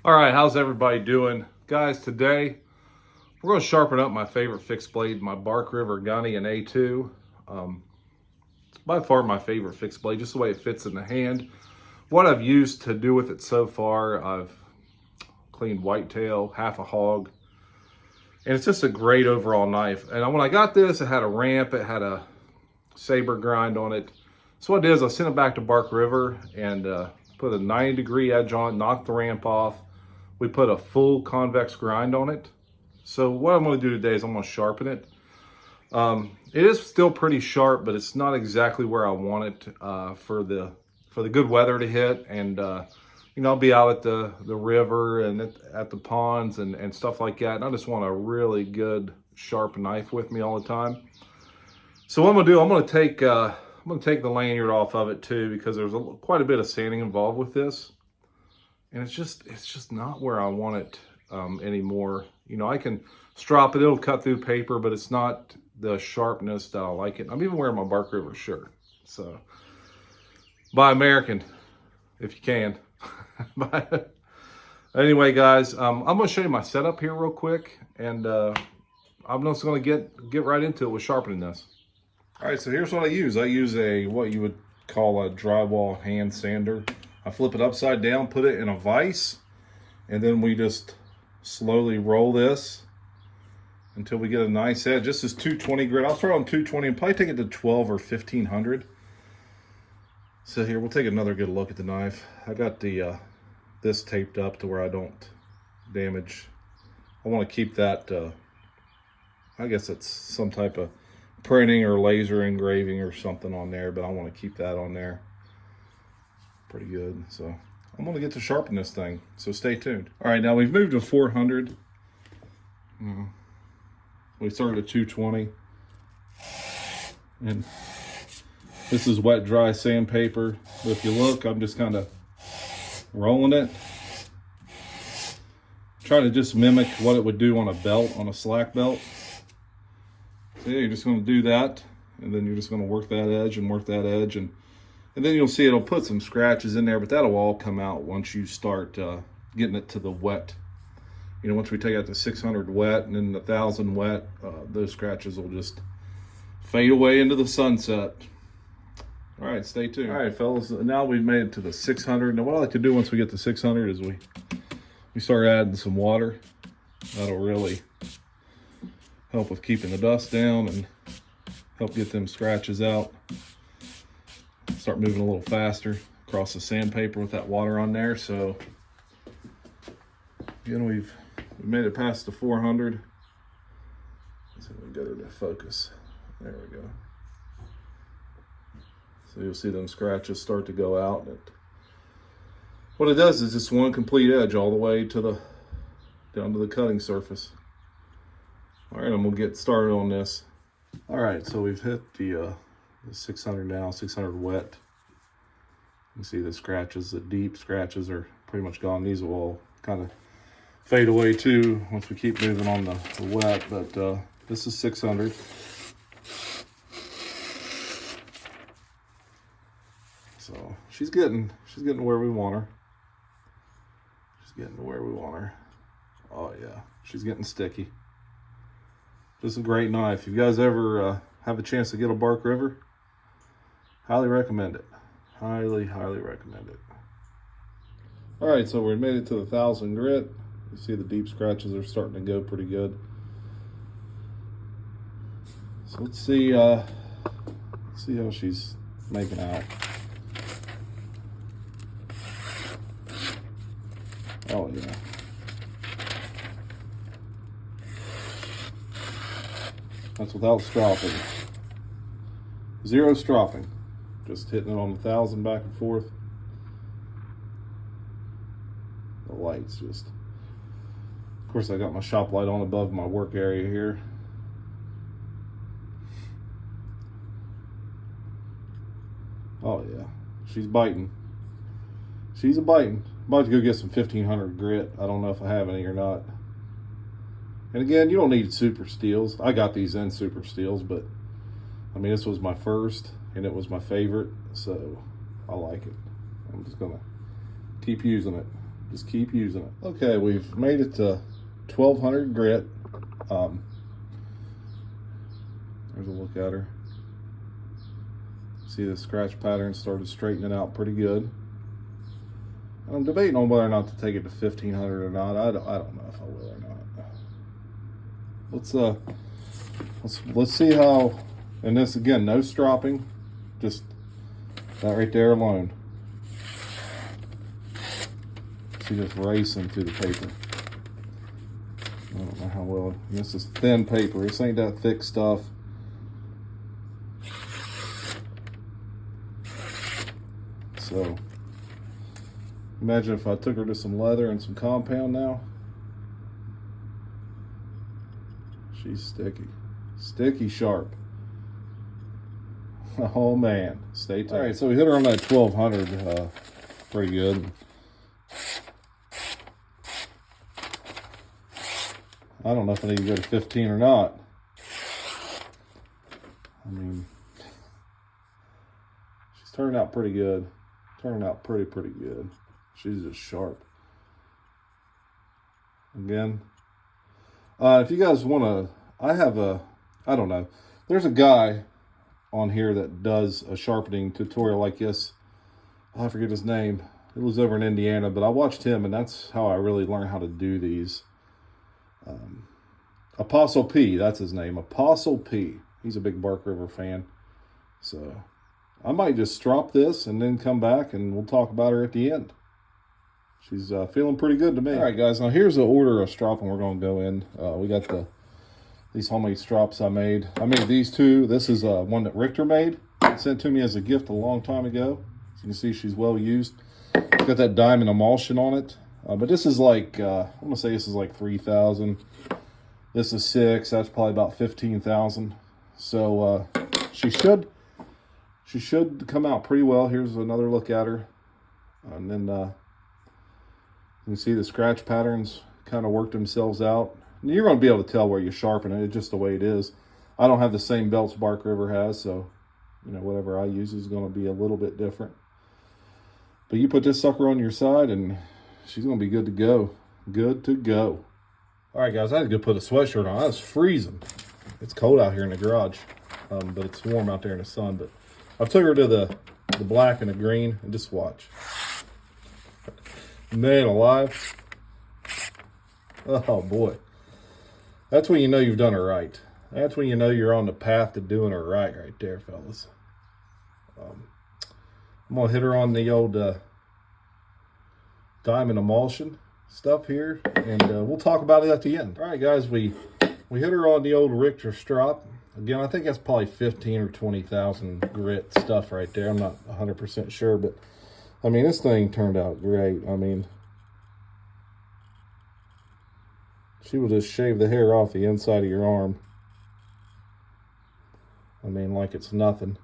All right, how's everybody doing? Guys, today we're going to sharpen up my favorite fixed blade, my Bark River Gunny in A2. It's by far my favorite fixed blade, just the way it fits in the hand. What I've used to do with it so far, I've cleaned whitetail, half a hog, and it's just a great overall knife. And when I got this, it had a ramp, it had a saber grind on it. So what I did is I sent it back to Bark River and put a 90-degree edge on it, knocked the ramp off. We put a full convex grind on it. So what I'm going to do today is I'm going to sharpen it. It is still pretty sharp, but it's not exactly where I want it for the good weather to hit. And I'll be out at the river and at the ponds and stuff like that. And I just want a really good sharp knife with me all the time. So what I'm going to do, I'm going to take the lanyard off of it too, because there's quite a bit of sanding involved with this. And it's just not where I want it anymore. I can strop it, it'll cut through paper, but it's not the sharpness that I like it. I'm even wearing my Bark River shirt. So, buy American, if you can. Anyway, guys, I'm gonna show you my setup here real quick, and I'm just gonna get right into it with sharpening this. All right, so here's what I use. I use what you would call a drywall hand sander. I flip it upside down, put it in a vise, and then we just slowly roll this until we get a nice edge. This is 220 grit. I'll start on 220 and probably take it to 12 or 1500. So here, we'll take another good look at the knife. I got this taped up to where I don't damage. I want to keep that, I guess it's some type of printing or laser engraving or something on there, but I want to keep that on there. Pretty good. So I'm going to get to sharpen this thing, so stay tuned. All right, now we've moved to 400. We started at 220. And this is wet, dry sandpaper. But if you look, I'm just kind of rolling it. Try to just mimic what it would do on a belt, on a slack belt. So yeah, you're just going to do that. And then you're just going to work that edge and work that edge. And then you'll see it'll put some scratches in there, but that'll all come out once you start getting it to the wet. Once we take out the 600 wet and then the 1000 wet, those scratches will just fade away into the sunset. All right, stay tuned. All right, fellas, now we've made it to the 600. Now what I like to do once we get to 600 is we start adding some water. That'll really help with keeping the dust down and help get them scratches out. Start moving a little faster across the sandpaper with that water on there. So again, we've made it past the 400. So we get her to focus. There we go. So you'll see them scratches start to go out. What it does is just one complete edge all the way to down to the cutting surface. All right, and we'll get started on this. All right, so we've hit the 600 now, 600 wet. You can see the scratches, the deep scratches are pretty much gone. These will all kind of fade away too once we keep moving on the wet, but this is 600. So she's getting where we want her. She's getting to where we want her. Oh yeah, she's getting sticky. Just a great knife. If you guys ever have a chance to get a Bark River, highly recommend it. Highly, highly recommend it. All right, so we made it to the 1000 grit. You see the deep scratches are starting to go pretty good. So let's see how she's making out. Oh yeah. That's without stropping. Zero stropping. Just hitting it on the 1000 back and forth. The lights just... Of course, I got my shop light on above my work area here. Oh yeah, she's biting. She's a biting. I'm about to go get some 1500 grit. I don't know if I have any or not. And again, you don't need super steels. I got these in super steels, but I mean, this was my first and it was my favorite, so I like it. I'm just gonna keep using it. Just keep using it. Okay, we've made it to 1200 grit. There's a look at her. See the scratch pattern started straightening out pretty good. I'm debating on whether or not to take it to 1500 or not. I don't know if I will or not. Let's see how. And this again, no stropping, just that right there alone. See, just racing through the paper. I don't know how well. This is thin paper. This ain't that thick stuff. So imagine if I took her to some leather and some compound now. She's sticky. Sticky sharp. Oh man, stay tuned. All right, so we hit her on that 1200 pretty good. I don't know if I need to go to 15 or not. I mean, she's turning out pretty good. Turning out pretty good. She's just sharp. Again, if you guys want to, I don't know. There's a guy on here that does a sharpening tutorial like this. I forget his name. It was over in Indiana, but I watched him, and that's how I really learned how to do these. Apostle P, that's his name. Apostle P. He's a big Bark River fan. So I might just drop this and then come back and we'll talk about her at the end. She's feeling pretty good to me. All right, guys. Now here's the order of stropping we're going to go in. We got these homemade strops I made. I made these two. This is one that Richter made. He sent to me as a gift a long time ago. As you can see, she's well used. It's got that diamond emulsion on it. But this is like, I'm going to say this is like 3,000. This is 6. That's probably about 15,000. So she should come out pretty well. Here's another look at her. And then you can see the scratch patterns kind of work themselves out. And you're going to be able to tell where you sharpen it. It's just the way it is. I don't have the same belts Bark River has, so you know whatever I use is going to be a little bit different. But you put this sucker on your side and she's going to be good to go. Good to go. All right, guys, I had to go put a sweatshirt on. I was freezing. It's cold out here in the garage, but it's warm out there in the sun. But I took her to the black and the green, and just watch. Man alive. Oh, boy. That's when you know you've done it right. That's when you know you're on the path to doing it right there, fellas. I'm going to hit her on the old diamond emulsion stuff here, and we'll talk about it at the end. All right, guys, we hit her on the old Richter strop. Again, I think that's probably 15 or 20,000 grit stuff right there. I'm not 100% sure, but I mean, this thing turned out great. I mean, she will just shave the hair off the inside of your arm. I mean, like it's nothing.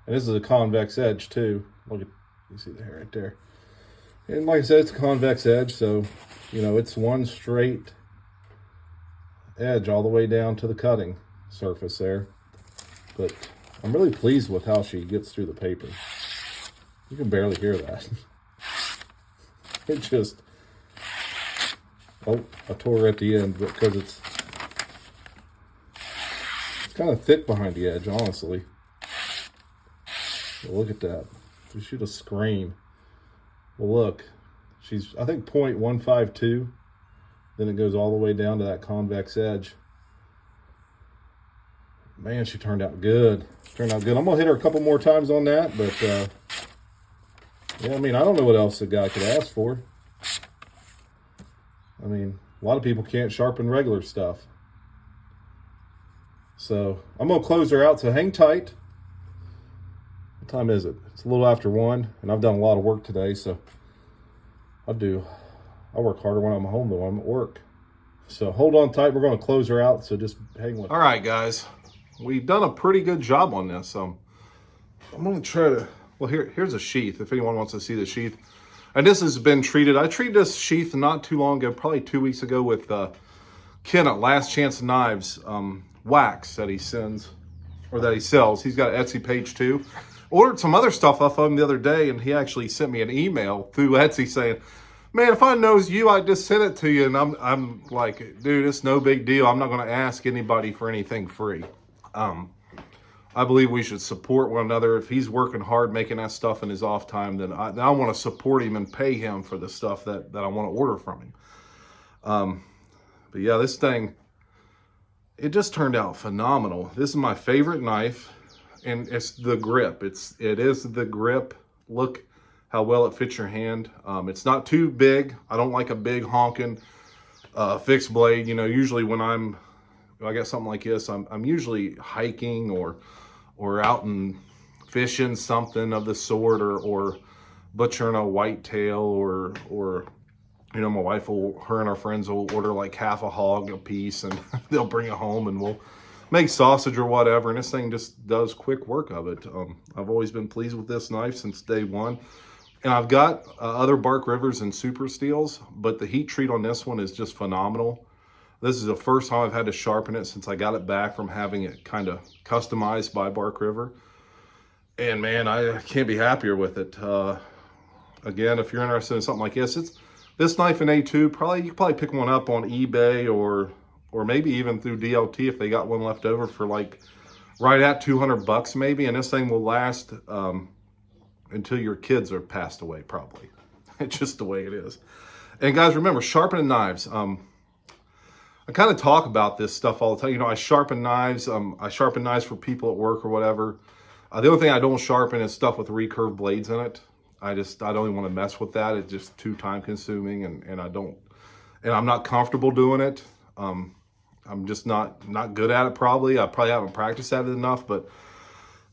And this is a convex edge too. Look at, you see the hair right there. And like I said, it's a convex edge, so, you know, it's one straight edge all the way down to the cutting surface there. But I'm really pleased with how she gets through the paper. You can barely hear that. It just, oh, I tore her at the end because it's kind of thick behind the edge, honestly. But look at that. We should have screamed. Well, look, she's, I think, 0.152. Then it goes all the way down to that convex edge. Man, she turned out good. Turned out good. I'm going to hit her a couple more times on that. But, yeah, I mean, I don't know what else the guy could ask for. I mean, a lot of people can't sharpen regular stuff. So, I'm going to close her out. So, hang tight. What time is it? It's a little after 1, and I've done a lot of work today, so I work harder when I'm home than when I'm at work. So hold on tight. We're going to close her out, so just hang with. All right, guys. We've done a pretty good job on this. I'm going to try to, well, here's a sheath, if anyone wants to see the sheath. And this has been treated. I treated this sheath not too long ago, probably 2 weeks ago, with Ken at Last Chance Knives wax that he sends, or that he sells. He's got an Etsy page too. Ordered some other stuff off of him the other day, and he actually sent me an email through Etsy saying, Man, if I knows you, I'd just send it to you, and I'm like, dude, it's no big deal. I'm not going to ask anybody for anything free. I believe we should support one another. If he's working hard making that stuff in his off time, then I want to support him and pay him for the stuff that I want to order from him. But yeah, this thing, it just turned out phenomenal. This is my favorite knife, and it's the grip. It is the grip. Look how well it fits your hand. It's not too big. I don't like a big honking fixed blade. You know, usually when I got something like this, I'm usually hiking or out and fishing something of the sort, or butchering a whitetail, or you know, my wife her and our friends will order like half a hog a piece, and they'll bring it home, and we'll make sausage or whatever. And this thing just does quick work of it. I've always been pleased with this knife since day one. And I've got other Bark Rivers and Super Steels, but the heat treat on this one is just phenomenal. This is the first time I've had to sharpen it since I got it back from having it kind of customized by Bark River. And man, I can't be happier with it. Again, if you're interested in something like this knife in A2, you could probably pick one up on eBay or maybe even through DLT if they got one left over for like right at 200 bucks maybe. And this thing will last until your kids are passed away, probably. It's just the way it is. And guys, remember, sharpening knives. I kind of talk about this stuff all the time. You know, I sharpen knives. I sharpen knives for people at work or whatever. The only thing I don't sharpen is stuff with recurve blades in it. I don't even want to mess with that. It's just too time consuming, and I'm not comfortable doing it. I'm just not good at it probably. I probably haven't practiced at it enough, but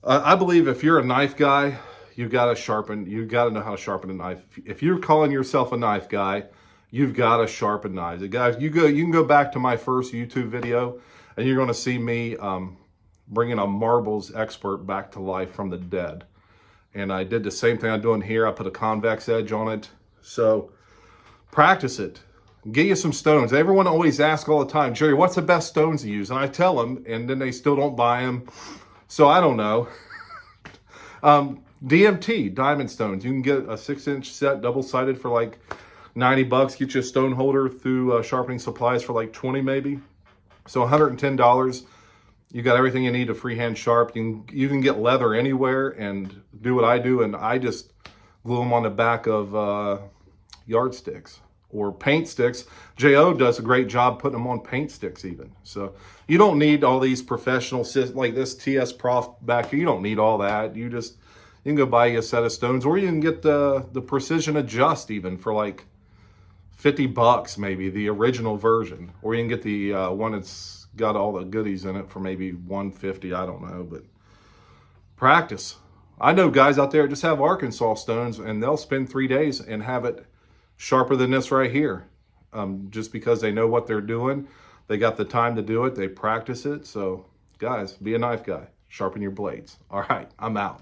I believe if you're a knife guy, you got to know how to sharpen a knife. If you're calling yourself a knife guy, you've got to sharpen knives. Guys, you can go back to my first YouTube video, and you're going to see me bringing a marbles expert back to life from the dead. And I did the same thing I'm doing here. I put a convex edge on it. So practice it. Get you some stones. Everyone always asks all the time, Jerry, what's the best stones to use? And I tell them, and then they still don't buy them. So I don't know. DMT, diamond stones. You can get a 6-inch set, double-sided for like 90 bucks. Get you a stone holder through Sharpening Supplies for like 20 maybe. So $110. You got everything you need to freehand sharp. You can get leather anywhere and do what I do, and I just glue them on the back of yardsticks or paint sticks. J.O. does a great job putting them on paint sticks even. So you don't need all these professional, like this TS Prof back here. You don't need all that. You can go buy you a set of stones, or you can get the Precision Adjust even for like 50 bucks maybe, the original version. Or you can get the one that's got all the goodies in it for maybe 150, I don't know, but practice. I know guys out there just have Arkansas stones, and they'll spend 3 days and have it sharper than this right here. Just because they know what they're doing. They got the time to do it. They practice it. So guys, be a knife guy. Sharpen your blades. All right, I'm out.